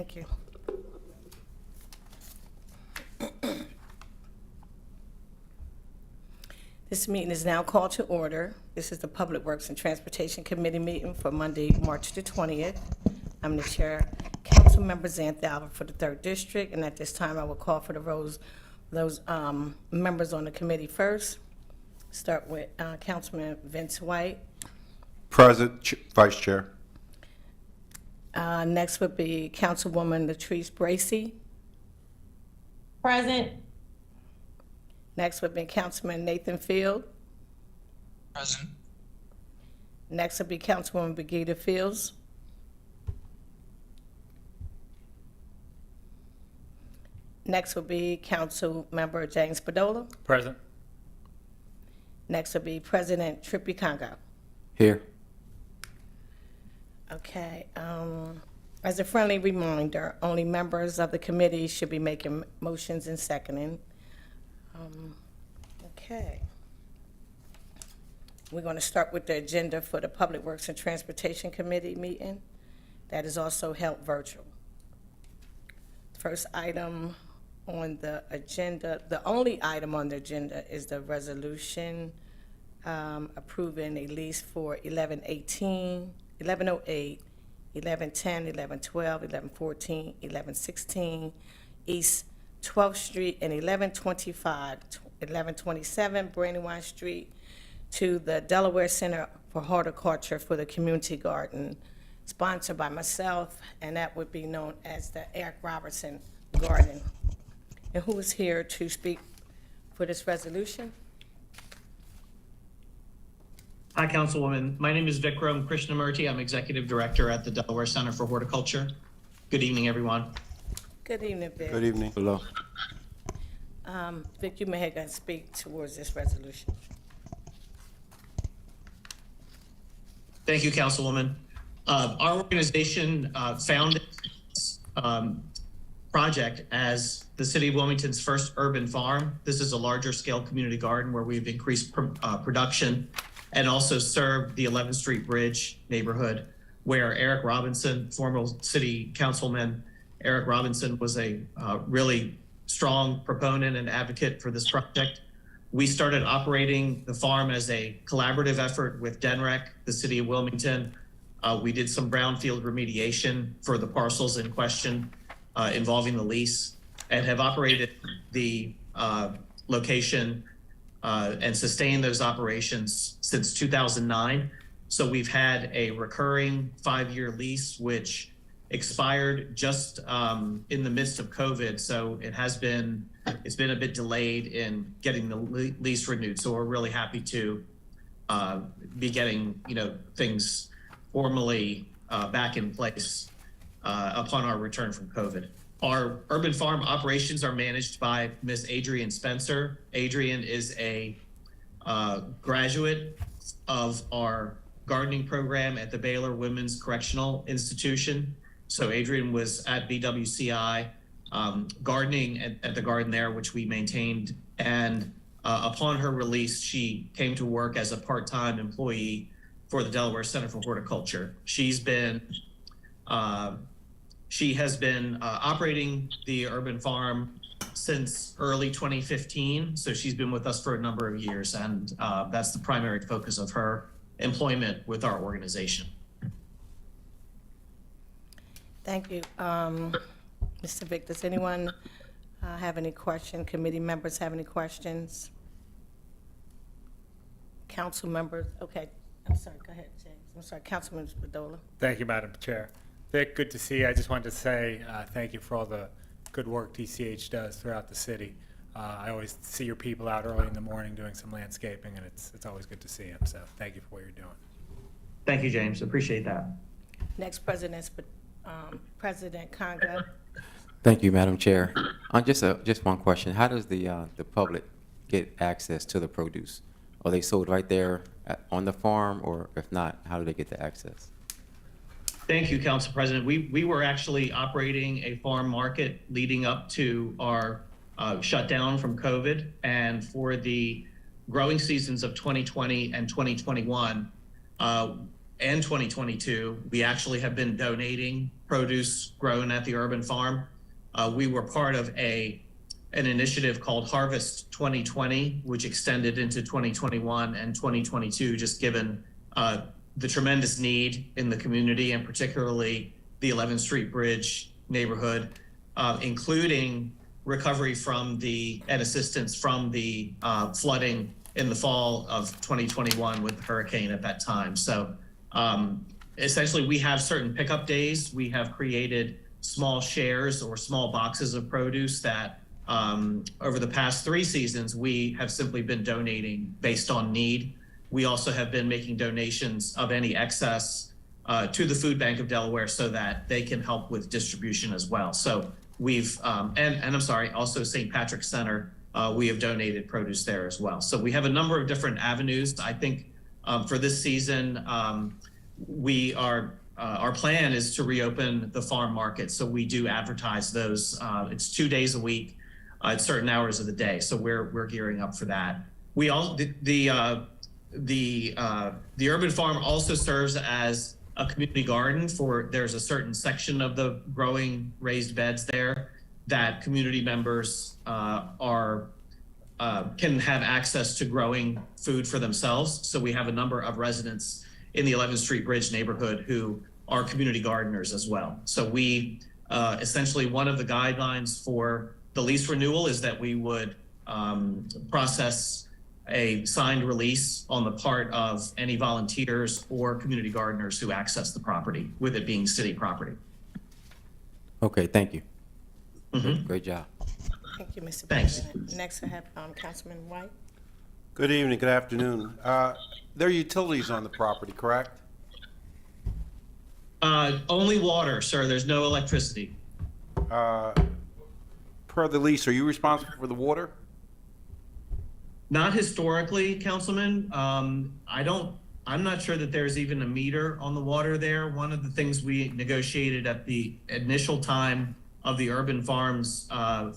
Thank you. This meeting is now called to order. This is the Public Works and Transportation Committee meeting for Monday, March the 20th. I'm the chair, Councilmember Xanthalver for the 3rd District, and at this time, I will call for those members on the committee first. Start with Councilman Vince White. Present, Vice Chair. Next would be Councilwoman Latrice Bracy. Present. Next would be Councilman Nathan Field. Present. Next would be Councilwoman Brigida Fields. Next would be Councilmember James Spadola. Present. Next would be President Trippy Congo. Here. Okay, as a friendly reminder, only members of the committee should be making motions and seconding. Okay. We're going to start with the agenda for the Public Works and Transportation Committee meeting. That is also held virtual. First item on the agenda, the only item on the agenda is the resolution approving a lease for 1118, 1108, 1110, 1112, 1114, 1116 East 12th Street, and 1125, 1127 Brandywine Street to the Delaware Center for Horticulture for the Community Garden, sponsored by myself, and that would be known as the Eric Robertson Garden. And who is here to speak for this resolution? Hi, Councilwoman. My name is Vikram Krishnamurti. I'm Executive Director at the Delaware Center for Horticulture. Good evening, everyone. Good evening, Vic. Good evening. Hello. Vic, you may go and speak towards this resolution. Thank you, Councilwoman. Our organization founded this project as the City of Wilmington's first urban farm. This is a larger scale community garden where we've increased production and also served the 11th Street Bridge neighborhood, where Eric Robinson, former city councilman Eric Robinson, was a really strong proponent and advocate for this project. We started operating the farm as a collaborative effort with DENREC, the City of Wilmington. We did some brownfield remediation for the parcels in question involving the lease, and have operated the location and sustained those operations since 2009. So we've had a recurring 5-year lease, which expired just in the midst of COVID. So it's been a bit delayed in getting the lease renewed. So we're really happy to be getting things formally back in place upon our return from COVID. Our urban farm operations are managed by Ms. Adrienne Spencer. Adrienne is a graduate of our gardening program at the Baylor Women's Correctional Institution. So Adrienne was at BWCI gardening at the garden there, which we maintained. And upon her release, she came to work as a part-time employee for the Delaware Center for Horticulture. She has been operating the urban farm since early 2015. So she's been with us for a number of years, and that's the primary focus of her employment with our organization. Thank you. Mr. Vic, does anyone have any questions? Committee members have any questions? Council members? Okay, I'm sorry, go ahead, James. I'm sorry, Councilman Spadola. Thank you, Madam Chair. Vic, good to see you. I just wanted to say thank you for all the good work DCH does throughout the city. I always see your people out early in the morning doing some landscaping, and it's always good to see them. So thank you for what you're doing. Thank you, James. Appreciate that. Next, President Congo. Thank you, Madam Chair. Just one question. How does the public get access to the produce? Are they sold right there on the farm, or if not, how do they get the access? Thank you, Council President. We were actually operating a farm market leading up to our shutdown from COVID, and for the growing seasons of 2020 and 2021, and 2022, we actually have been donating produce grown at the urban farm. We were part of an initiative called Harvest 2020, which extended into 2021 and 2022, just given the tremendous need in the community, and particularly the 11th Street Bridge neighborhood, including recovery from and assistance from the flooding in the fall of 2021 with the hurricane at that time. So essentially, we have certain pickup days. We have created small shares or small boxes of produce that over the past 3 seasons, we have simply been donating based on need. We also have been making donations of any excess to the Food Bank of Delaware so that they can help with distribution as well. So we've, and I'm sorry, also St. Patrick's Center, we have donated produce there as well. So we have a number of different avenues. I think for this season, our plan is to reopen the farm market. So we do advertise those. It's 2 days a week at certain hours of the day. So we're gearing up for that. We all the urban farm also serves as a community garden there's a certain section of the growing raised beds there that community members can have access to growing food for themselves. So we have a number of residents in the 11th Street Bridge neighborhood who are community gardeners as well. So we essentially, one of the guidelines for the lease renewal is that we would process a signed release on the part of any volunteers or community gardeners who access the property, with it being city property. Okay, thank you. Mhm. Great job. Thank you, Mr. Thanks. President. Next, I have Councilman White. Good evening, good afternoon. There are utilities on the property, correct? Only water, sir. There's no electricity. Per the lease, are you responsible for the water? Not historically, Councilman. I'm not sure that there's even a meter on the water there. One of the things we negotiated at the initial time of the Urban Farms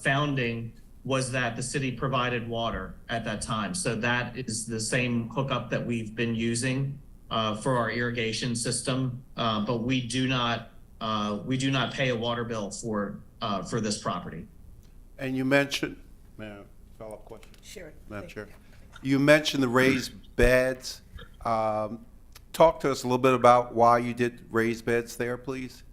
founding was that the city provided water at that time. So that is the same hookup that we've been using for our irrigation system. But we do not pay a water bill for this property. And you mentioned, follow-up question, Sure. Madam Chair. You mentioned the raised beds. Talk to us a little bit about why you did raised beds there, please.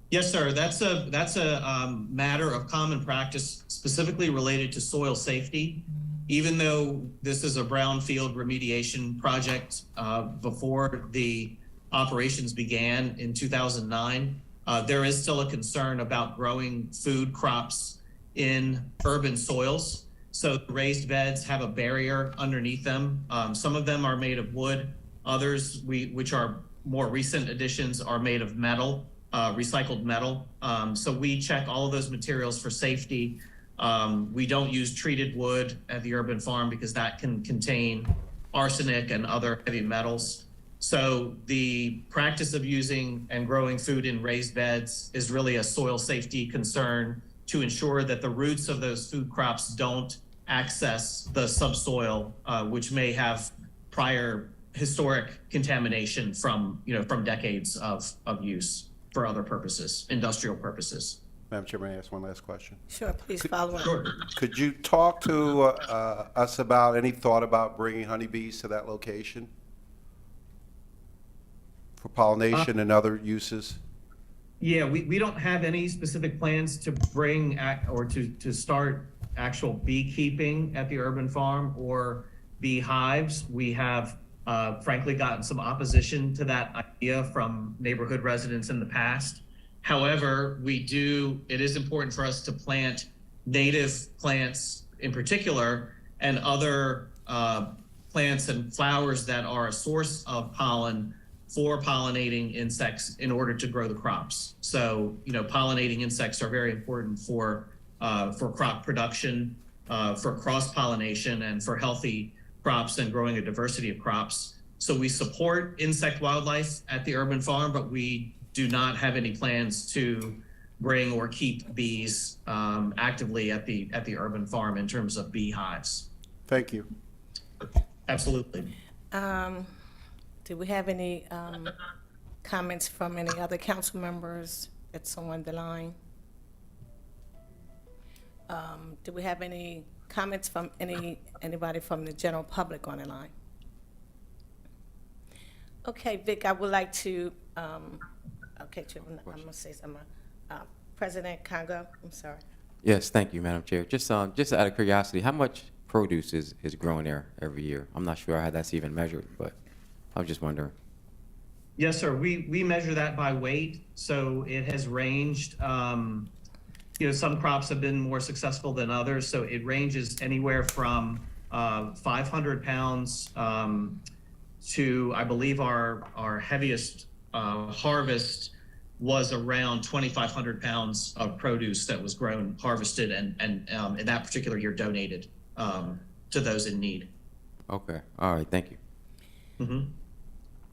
Yes, sir. That's a matter of common practice, specifically related to soil safety. Even though this is a brownfield remediation project, before the operations began in 2009, there is still a concern about growing food crops in urban soils. So raised beds have a barrier underneath them. Some of them are made of wood. Others, which are more recent additions, are made of metal. Recycled metal. So we check all of those materials for safety. We don't use treated wood at the urban farm because that can contain arsenic and other heavy metals. So the practice of using and growing food in raised beds is really a soil safety concern to ensure that the roots of those food crops don't access the subsoil, which may have prior historic contamination from decades of use for other purposes, industrial purposes. Madam Chair, may I ask one last question? Sure, please follow up. Sure. Could you talk to us about any thought about bringing honeybees to that location for pollination and other uses? Yeah, we don't have any specific plans to bring or to start actual beekeeping at the urban farm or beehives. We have frankly gotten some opposition to that idea from neighborhood residents in the past. However, it is important for us to plant native plants in particular and other plants and flowers that are a source of pollen for pollinating insects in order to grow the crops. So, pollinating insects are very important for crop production, for cross-pollination, and for healthy crops and growing a diversity of crops. So we support insect wildlife at the urban farm, but we do not have any plans to bring or keep bees actively at the urban farm in terms of beehives. Thank you. Absolutely. Do we have any comments from any other council members that's on the line? Do we have any comments from anybody from the general public on the line? Okay, Vic, I would like to, okay, Chip, I'm gonna say something. President Congo, I'm sorry. Yes, thank you, Madam Chair. Just out of curiosity, how much produce is grown there every year? I'm not sure how that's even measured, but I was just wondering. Yes, sir. We measure that by weight. So it has ranged, some crops have been more successful than others. So it ranges anywhere from 500 pounds to, I believe our heaviest harvest was around 2,500 pounds of produce that was grown, harvested, and in that particular year donated to those in need. Okay, all right, thank you. Mhm.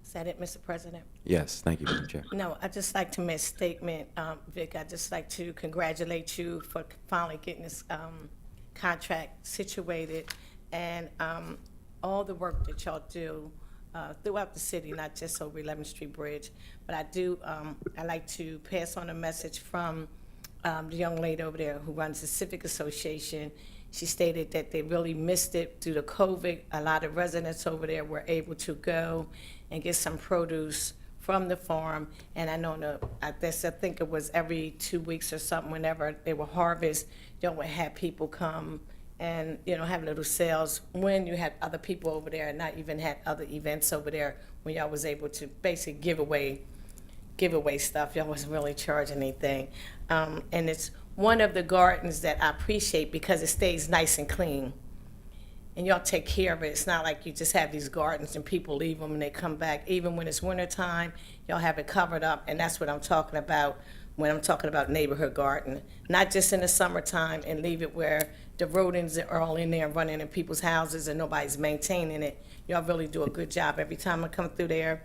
Is that it, Mr. President? Yes, thank you, Madam Chair. No, I'd just like to make a statement, Vic, I'd just like to congratulate you for finally getting this contract situated, and all the work that y'all do throughout the city, not just over 11th Street Bridge. But I'd like to pass on a message from the young lady over there who runs the Civic Association. She stated that they really missed it due to COVID. A lot of residents over there were able to go and get some produce from the farm. And I know, I think it was every 2 weeks or something, whenever they would harvest, y'all would have people come and, have little sales when you had other people over there and not even had other events over there, when y'all was able to basically give away stuff. Y'all wasn't really charging anything. And it's one of the gardens that I appreciate because it stays nice and clean. And y'all take care of it. It's not like you just have these gardens and people leave them and they come back. Even when it's wintertime, y'all have it covered up. And that's what I'm talking about when I'm talking about neighborhood garden. Not just in the summertime and leave it where the rodents are all in there running in people's houses and nobody's maintaining it. Y'all really do a good job. Every time I come through there,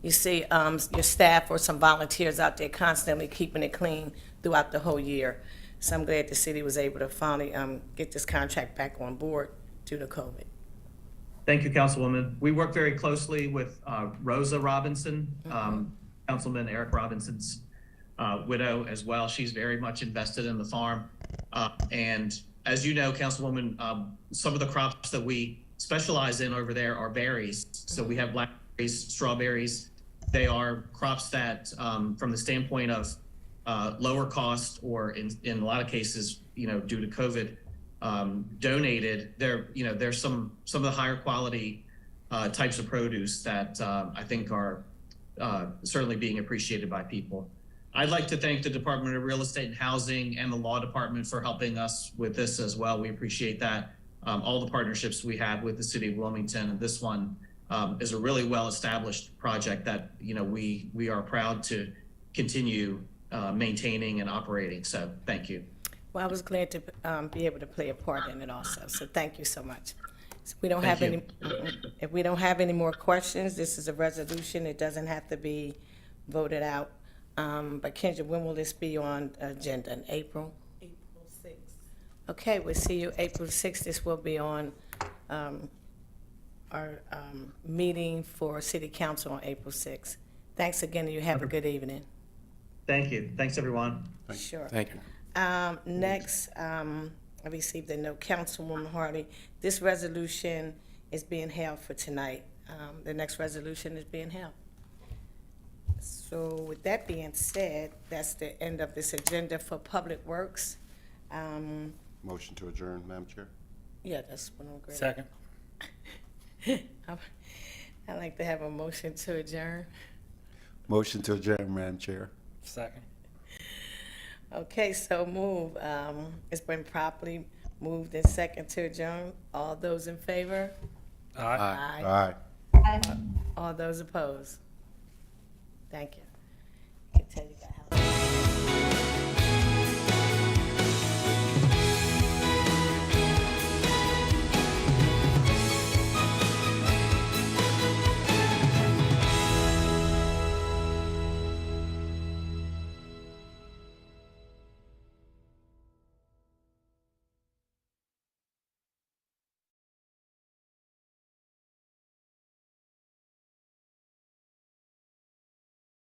you see your staff or some volunteers out there constantly keeping it clean throughout the whole year. So I'm glad the city was able to finally get this contract back on board due to COVID. Thank you, Councilwoman. We work very closely with Rosa Robinson, Councilman Eric Robinson's widow as well. She's very much invested in the farm. And as you know, Councilwoman, some of the crops that we specialize in over there are berries. So we have blackberries, strawberries. They are crops that, from the standpoint of lower cost, or in a lot of cases, due to COVID, donated. There's some of the higher quality types of produce that I think are certainly being appreciated by people. I'd like to thank the Department of Real Estate and Housing and the Law Department for helping us with this as well. We appreciate that. All the partnerships we have with the City of Wilmington, and this one is a really well-established project that we are proud to continue maintaining and operating. So thank you. Well, I was glad to be able to play a part in it also, so thank you so much. So we don't Thank have you. if we don't have any more questions, this is a resolution. It doesn't have to be voted out. But Kendra, when will this be on agenda? In April? April 6th. Okay, we'll see you April 6th. This will be on our meeting for City Council on April 6th. Thanks again, and you have a good evening. Thank you. Thanks, everyone. Sure. Thank you. Next, I received a note, Councilwoman Hardy. This resolution is being held for tonight. The next resolution is being held. So with that being said, that's the end of this agenda for Public Works. Motion to adjourn, Madam Chair. Yeah, that's what I'm agreeing. Second. I'd like to have a motion to adjourn. Motion to adjourn, Madam Chair. Second. Okay, so move. It's been properly moved and second to adjourn. All those in favor? Aye. Aye. All those opposed? Thank you. I can tell you got how.